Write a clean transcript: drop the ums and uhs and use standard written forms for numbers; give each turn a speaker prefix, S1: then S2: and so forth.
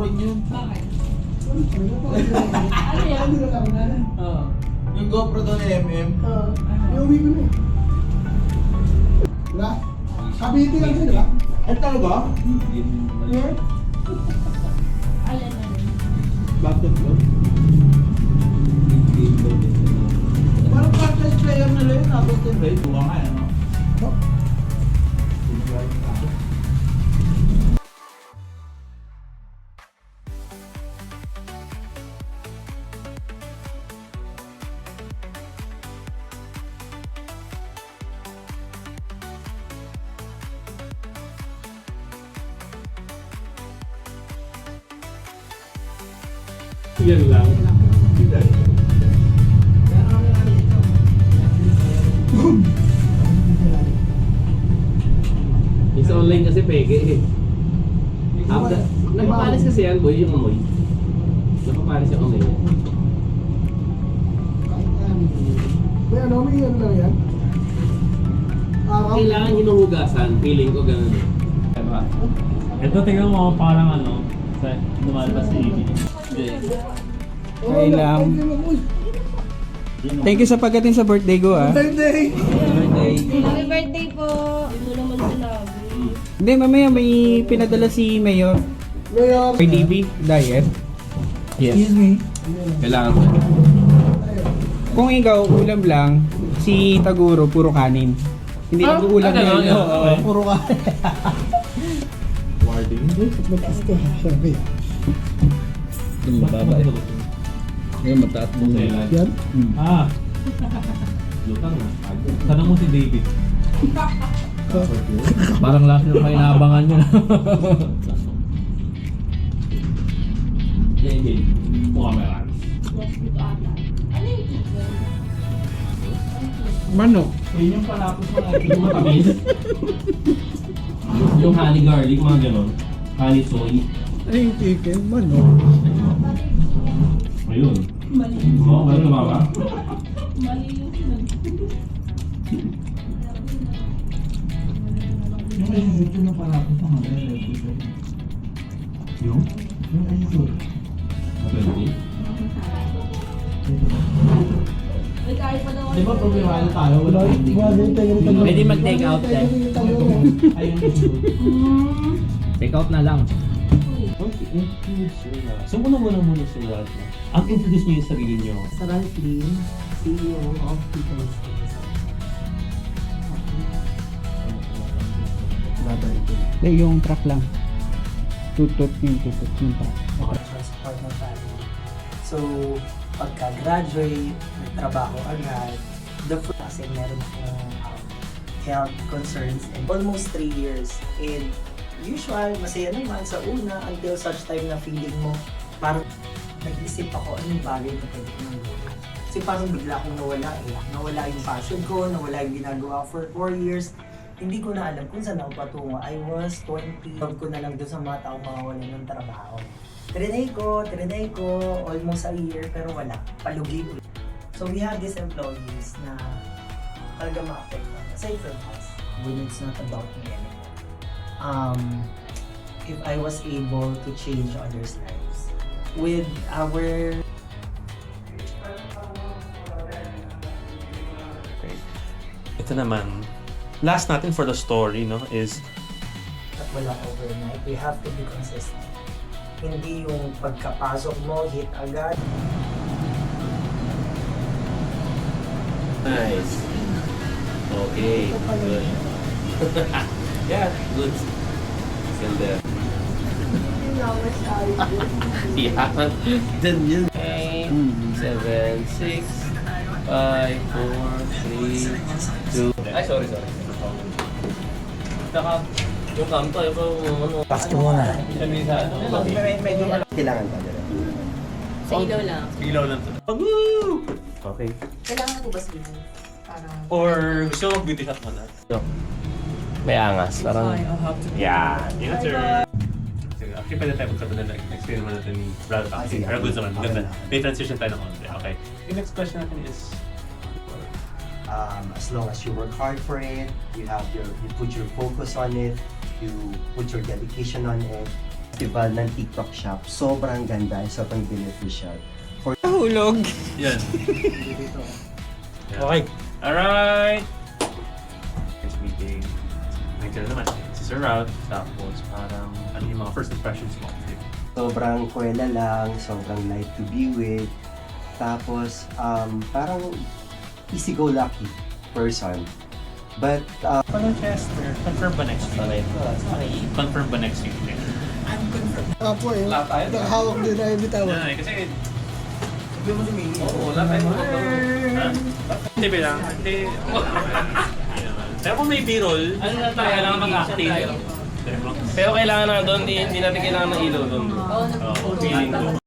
S1: rin yun.
S2: Bakit?
S3: Ano yan?
S1: Oo. Yung GoPro doon ni MM.
S3: Iuwi ko na eh. Diba? Kabiti lang siya, diba?
S1: Ay talaga?
S3: Yeah.
S2: Alin na rin.
S1: Bakit ba? Parang practice player nila yun. Tapos din ba? Buka nga yan, no?
S3: No.
S4: Yan lang. Isa online kasi peke eh. After, napapalis kasi yan boy, yung amoy. Napapalis yung amoy.
S3: May ano, may ano lang yan? Araw.
S4: Kailangan hinuhugasan, feeling ko ganun eh.
S5: Diba? Ito tingnan mo parang ano, sa lumalabas sa EV.
S6: Ay lang. Thank you sa pagdating sa birthday ko ah.
S3: Birthday!
S2: Happy birthday po! Hindi mo naman sinabi.
S6: Hindi, mamaya may pinadala si Mayor.
S3: Mayor!
S6: PDB diet. Yes.
S4: Kailangan ko.
S6: Kung ikaw ulam lang, si Taguro puro kanin. Hindi nag-uulam
S4: ganun,
S6: yan.
S4: okay.
S3: Puro ka.
S1: Warding.
S3: Mataas ka. Sabi.
S5: Mababa eh. Ngayon mataas mo sa ilan.
S3: Yan?
S5: Ah! Lutang na. Tanong mo si David. Parang last year pa inaabangan niya.
S4: David, mukha mo yan.
S2: Yes, dito ata. Ano yung chicken?
S6: Manok.
S4: Yun yung palapos mga yung matamis. Yung honey garlic, mga ganon. Honey soy.
S6: Ay, yung chicken, manok.
S4: Ayun.
S2: Mali.
S4: Oo, ano tumama?
S2: Mali yung sinabi.
S1: Yung ayusin yung palapos ng mga
S4: Yung?
S1: Yung ayusin.
S4: Pwede.
S2: May kahit pa daw.
S1: Di ba problemado tayo? Wala
S5: Pwede mag-take out eh.
S1: Ayun yung
S5: Take out na lang.
S4: So muna sila. Ang introduce niyo yung sarili niyo.
S7: Saran Flynn, CEO of People's Days.
S6: Hindi, yung truck lang. Tutot yung truck.
S7: Support ng family. So, pagka-graduate, may trabaho agad, the first kasi meron akong health concerns and almost 3 years. And usual, masaya naman sa una until such time na feeling mo parang nag-isip ako anong bagay na pwede ko nang gawin. Kasi parang bigla akong nawala eh. Nawala yung passion ko, nawala yung ginagawa for 4 years. Hindi ko na alam kung saan ako patungo. I was 20. Love ko na lang doon sa mga taong mga wala ng trabaho. Trinay ko, almost a year, pero wala. Palugi ulit. So we have these employees na talaga ma-affectan. Aside from us, when it's not about me anymore. If I was able to change others' lives with our
S8: Ito naman, last natin for the story, no, is
S7: wala overnight, we have to be consistent. Hindi yung pagkapasok mo, hit agad.
S4: Nice. Okay. Good. Yeah, good. Still there. Yeah. Then yun. Okay. 7, 6, 5, 4, 3, 2. Ay, sorry. Saka, yung kamto, yung ano.
S7: Pasto muna.
S4: Sabi sa ano.
S7: Kailangan pa dito.
S2: Sa ilaw lang.
S8: ilaw lang to. Woo! Okay.
S2: Kailangan ko ba sila? Para...
S8: Or gusto mo mag-beauty shot mo na?
S4: May angas. Parang,
S8: Yeah, answer. Sige, actually pwede tayo magkaroon na explain naman natin ni Brad Taxi. Pero good naman, maganda. May transition tayo ng konti. Okay. Yung next question natin is,
S9: as long as you work hard for it, you put your focus on it, you put your dedication on it, festival ng TikTok shop. Sobrang ganda, sobrang beneficial.
S6: Nahulog.
S8: Yan.
S5: Okay.
S8: Alright! Next meeting. Nandiyan na naman. Si Sir Route. Tapos parang ano yung mga first impressions mo?
S9: Sobrang kwela lang, sobrang light to be with. Tapos, parang easy-go-lucky person. But,
S8: Parang Chester, confirm ba next week? Confirm ba next week?
S3: Apo eh. Nakahawak din na yung bitawan.
S8: Yan, kasi... Oo, wala tayo mga ha? Hindi bilang, hindi... Pero kung may b-roll,
S4: Ano na tayo, kailangan mag-acting.
S8: Pero
S4: Pero kailangan na doon, hindi natin kailangan ng ilaw doon.
S8: feeling ko.